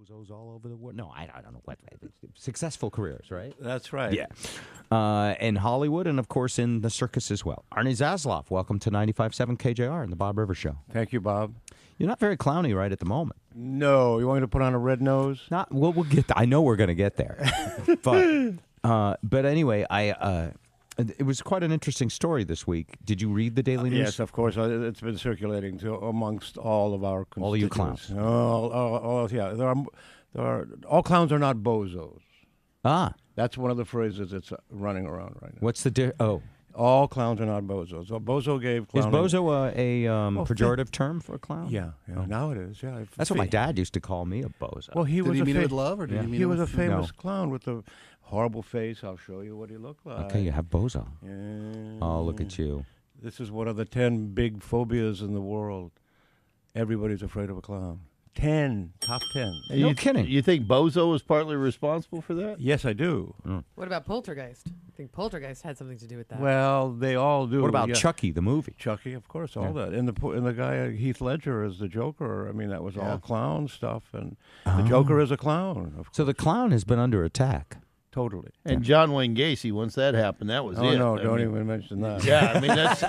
bozos all over the world. No, I don't know what. Successful careers, right? That's right. Yeah. In Hollywood and, of course, in the circus as well. Arne Zaslove, welcome to 95.7 KJR and the Bob Rivers Show. Thank you, Bob. You're not very clowny right at the moment. No, you want me to put on a red nose? Not. Well, we'll get. I know we're going to get there. But anyway, it was quite an interesting story this week. Did you read the Daily News? Yes, of course. It's been circulating amongst all of our constituents. All of you clowns. Yeah. There are all clowns are not bozos. Ah. That's one of the phrases that's running around right now. What's the All clowns are not bozos. So bozo gave clowning. Is bozo a pejorative term for a clown? Yeah. Now it is. Yeah. That's what my dad used to call me, a bozo. Well, did he mean it with love, or did he mean he it was with a famous clown with a horrible face. I'll show you what he looked like. Okay, you have bozo. Yeah. Oh, look at you. This is one of the 10 big phobias in the world. Everybody's afraid of a clown. 10, top 10. No kidding. You think bozo is partly responsible for that? Yes, I do. What about Poltergeist? I think Poltergeist had something to do with that. Well, they all do. What about Chucky, the movie? Chucky, of course, all that. And the guy Heath Ledger as the Joker. I mean, that was all clown stuff, and the Joker is a clown. Of course. So the clown has been under attack. Totally. And John Wayne Gacy, once that happened, that was it. Oh, no, don't even mention that. Yeah, I mean, that's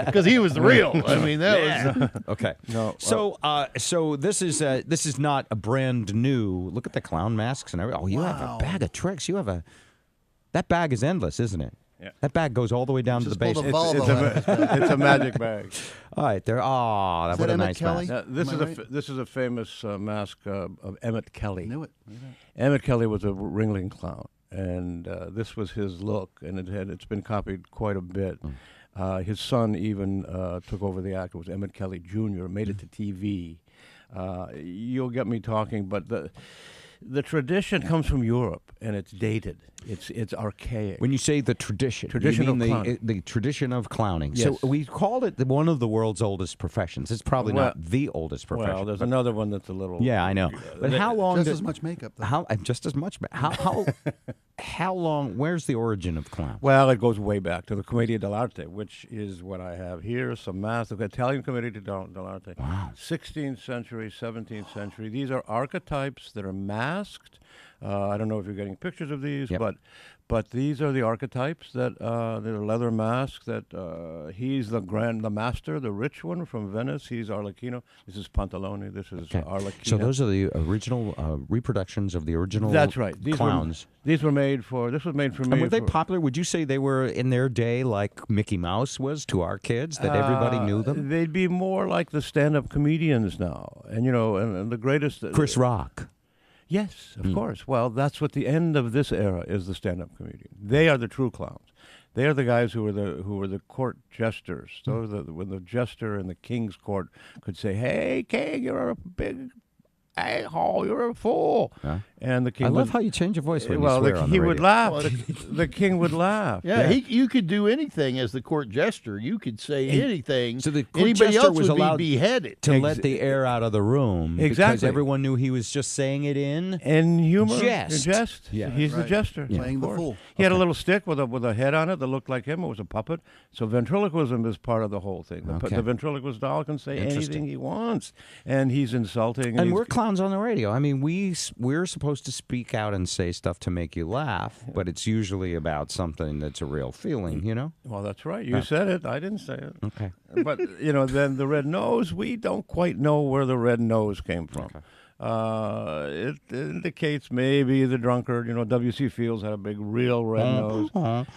because he was the real. I mean, that was... Okay. No. So this is not a brand new... Look at the clown masks and everything. Oh, you have a bag of tricks. That bag is endless, isn't it? Yeah. That bag goes all the way down to the base. It's a magic bag. All right, there. Oh, that was a nice Kelly? mask. This is a famous mask of Emmett Kelly. I knew it. Emmett Kelly was a Ringling clown, and this was his look, and it's been copied quite a bit. His son even took over the act. It was Emmett Kelly Jr. Made it to TV. You'll get me talking, but the tradition comes from Europe, and it's dated. It's archaic. When you say the tradition of clowning. The tradition of clowning. Yes. So we called it one of the world's oldest professions. It's probably not the oldest profession. Well, there's another one that's a little... Yeah, I know. But how long... Just as much makeup, though. Just as much. How long... Where's the origin of clowns? Well, it goes way back to the Commedia dell'arte, which is what I have here. Some masks. The Italian Commedia dell'arte. Wow. 16th century, 17th century. These are archetypes that are masked. I don't know if you're getting pictures of these, but these are the archetypes that they're leather masks. That he's the master, the rich one from Venice. He's Arlecchino. This is Pantalone. This is Arlecchino. So those are the original reproductions of the original. That's right. Clowns. These were made for. This was made for me. And were they popular? Would you say they were in their day like Mickey Mouse was to our kids? That everybody knew them. They'd be more like the stand-up comedians now, and and the greatest. Chris Rock. Yes, of course. Well, that's what the end of this era is, the stand-up comedian. They are the true clowns. They are the guys who were the court jesters. Those when the jester in the king's court could say, "Hey, king, you're a big a-hole, you're a fool." Huh? And the king I love how you change your voice when you well, swear on the he radio. would laugh. The king would laugh. Yeah, you could do anything as the court jester. You could say anything. So the court anybody jester else was would allowed be beheaded. to let the air out of the room because Exactly. everyone knew he was just saying it in humor, jest. Yeah, Yeah. he's the jester. Playing of the course. fool. He had a little stick with a head on it that looked like him. It was a puppet. So ventriloquism is part of the whole thing. The ventriloquist doll can say anything he wants, and he's insulting. And we're clowns on the radio. I mean, we're supposed to speak out and say stuff to make you laugh, but it's usually about something that's a real feeling, Well, that's right. You said it. I didn't say it. Okay. But, then the red nose, we don't quite know where the red nose came from. Okay. It indicates maybe the drunkard. W.C. Fields had a big, real red nose.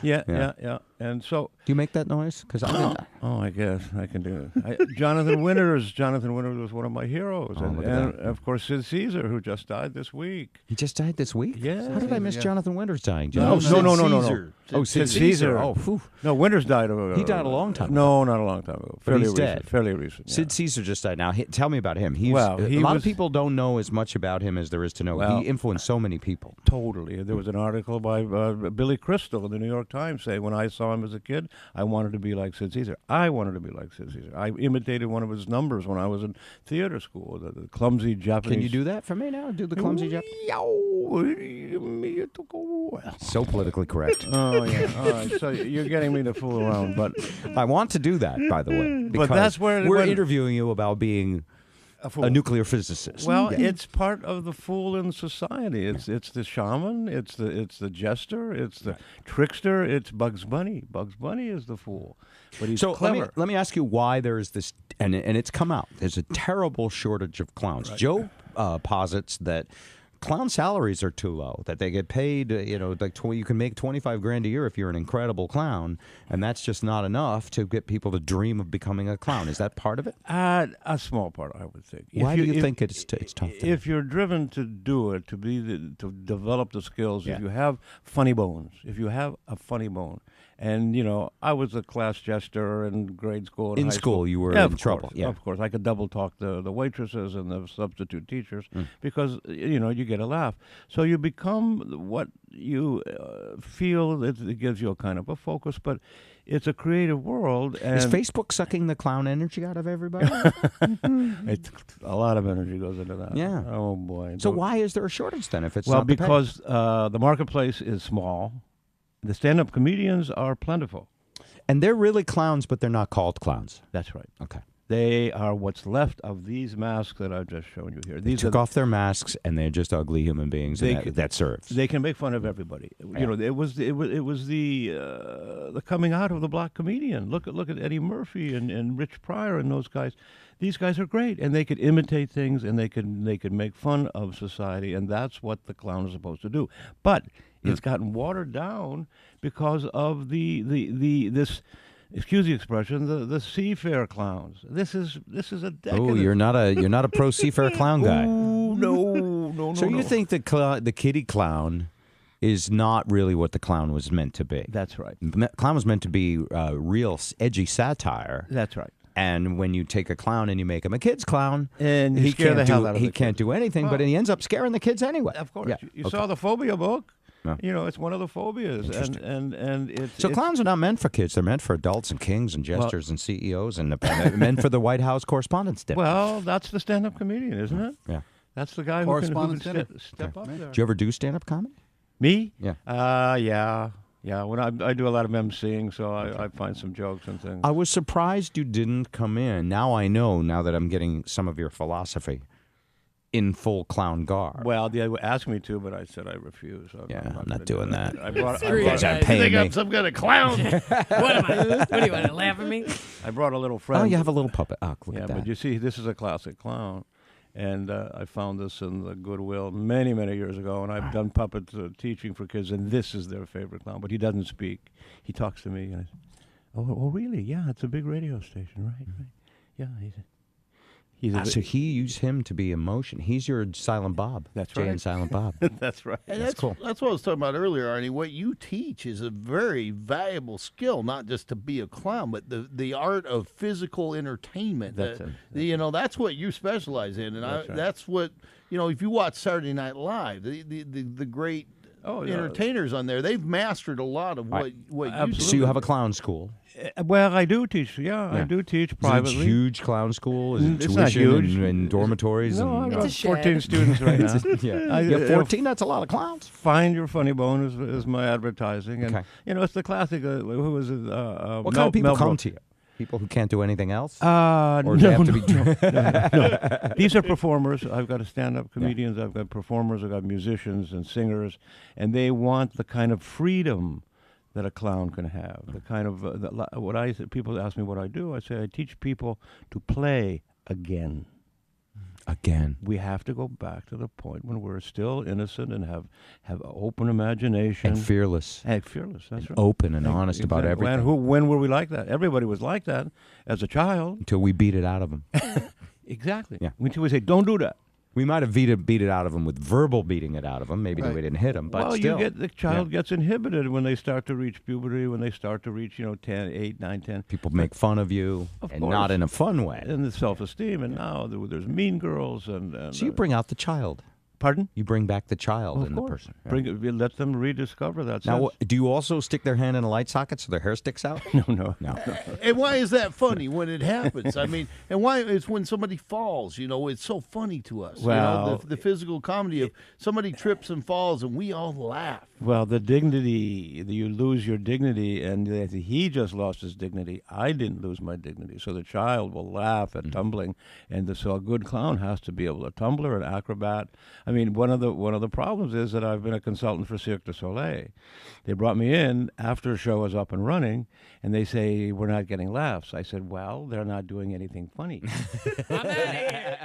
Yeah. And so... Do you make that noise? Because I guess I can do it. Jonathan Winters was one of my heroes. And of course, Sid Caesar, who just died this week. He just died this week? Yeah. How did I miss Jonathan Winters dying? No. Oh, Sid Caesar. Oh, phew. No, Winters died. He died a long time ago. No, not a long time ago. But he's dead. Fairly recent. Yeah. Sid Caesar just died. Now, tell me about him. A lot of people don't know as much about him as there is to know. Well, he influenced so many people. Totally. There was an article by Billy Crystal in the New York Times saying, when I saw him as a kid, I wanted to be like Sid Caesar. I wanted to be like Sid Caesar. I imitated one of his numbers when I was in theater school, the clumsy Japanese... Can you do that for me now? Do the clumsy Japanese? So politically correct. Oh, yeah. All right. So you're getting me to fool around, but... I want to do that, by the way. But that's where... We're interviewing you about being... a nuclear physicist. Well, it's part of the fool in society. It's the shaman. It's the jester. It's the trickster. It's Bugs Bunny. Bugs Bunny is the fool, but he's clever. Let me ask you why there is this, and it's come out. There's a terrible shortage of clowns. Right. Joe posits that clown salaries are too low, that they get paid, like you can make $25,000 a year if you're an incredible clown, and that's just not enough to get people to dream of becoming a clown. Is that part of it? A small part, I would think. Why do you think it's tough? If you're driven to do it, to develop the skills, if you have funny bones, if you have a funny bone, and I was a class jester in grade school. And in high school, you were in trouble. Yeah, of course. I could double talk the waitresses and the substitute teachers because you get a laugh. So you become what you feel. It gives you a kind of a focus, but it's a creative world. And is Facebook sucking the clown energy out of everybody? A lot of energy goes into that. Yeah. Oh boy. So why is there a shortage then? If it's well, not the pay? because the marketplace is small. The stand-up comedians are plentiful. And they're really clowns, but they're not called clowns. That's right. Okay. They are what's left of these masks that I've just shown you here. They took off their masks, and they're just ugly human beings, and that serves. They can make fun of everybody. Yeah. It was the coming out of the black comedian. Look at Eddie Murphy and Rich Pryor and those guys. These guys are great, and they could imitate things, and they could make fun of society, and that's what the clown is supposed to do. But it's gotten watered down because of this. Excuse the expression, the seafair clowns. This is a decadent. Oh, you're not a pro seafair clown guy. Ooh, no. So you think the kiddie clown is not really what the clown was meant to be? That's right. Clown was meant to be real edgy satire. That's right. And when you take a clown and you make him a kid's clown, and he scare the hell out of he the can't kids. do anything, but he ends up scaring the kids anyway. Of course. Yeah. You saw the phobia book. No. It's one of the phobias, and it's so clowns are not meant for kids; they're meant for adults and kings and jesters and CEOs and meant for the White House correspondents' dinner. Well, that's the stand-up comedian, isn't it? Yeah, that's the guy who can step up there. Do you ever do stand-up comedy? Me? Yeah. Yeah. When I do a lot of emceeing, so I find some jokes and things. I was surprised you didn't come in. Now I know. Now that I'm getting some of your philosophy in full clown garb. Well, they asked me to, but I said I refuse. I'm not doing that. I brought Screw you guys aren't guys. paying think me. I'm some kind of clown. What am I? What do you want to laugh at me? I brought a little friend. Oh, you have a little puppet. Oh, look Yeah, at that. but you see, this is a classic clown. And I found this in the Goodwill many, many years ago, and I've done puppet teaching for kids, and this is their favorite clown. But he doesn't speak. He talks to me. And I say, oh, really? Yeah, it's a big radio station, right? Yeah, so he used him to be emotion. He's your Silent Bob. That's Jay right. and Silent Bob. That's right. And That's cool. That's what I was talking about earlier, Arnie. What you teach is a very valuable skill, not just to be a clown, but the art of physical entertainment. That's it. That's what you specialize in, and that's what if you watch Saturday Night Live, the great entertainers on there, they've mastered a lot of what you do. So you have a clown school. Well, I do teach. Yeah, I do teach privately. Is it a huge clown school? Is it It's not tuition huge. and dormitories? No, and, I've got It's a shed. 14 students right now. yeah. You have 14? That's a lot of clowns. Find Your Funny Bone is my advertising. And, Okay. it's the classic. Who was it? What kind of people come to you? People who can't do anything else? Or Or they have to be no. These are performers. I've got stand-up comedians. I've got performers. I've got musicians and singers. And they want the kind of freedom that a clown can have. The kind of people ask me what I do. I say I teach people to play again. Again. We have to go back to the point when we're still innocent and have open imagination And fearless. and fearless. That's right. Open and honest about Exactly. everything. When were we like that? Everybody was like that as a child. Until we beat it out of them. Exactly. Yeah. Until we say, don't do that. We might have beat it out of them with verbal beating it out of them. Maybe Right. we didn't hit them, but well, still. the child gets inhibited when they start to reach puberty, when they start to reach 10, 8, 9, 10. People make fun of you, Of and course. not in a fun way. And the self-esteem, and now there's mean girls and So you bring out the child. pardon? You bring back the child Of in course. the person. Yeah. We let them rediscover that. Now, sense. do you also stick their hand in a light socket so their hair sticks out? No. And why is that funny when it happens? I mean, and why it's when somebody falls, it's so funny to us. Well- the physical comedy of somebody trips and falls and we all laugh. Well, the dignity, you lose your dignity, and he just lost his dignity. I didn't lose my dignity. So the child will laugh at tumbling, and so a good clown has to be able to tumbler, an acrobat. I mean, one of the problems is that I've been a consultant for Cirque du Soleil. They brought me in after a show was up and running, and they say, we're not getting laughs. I said, well, they're not doing anything funny. I'm out of here.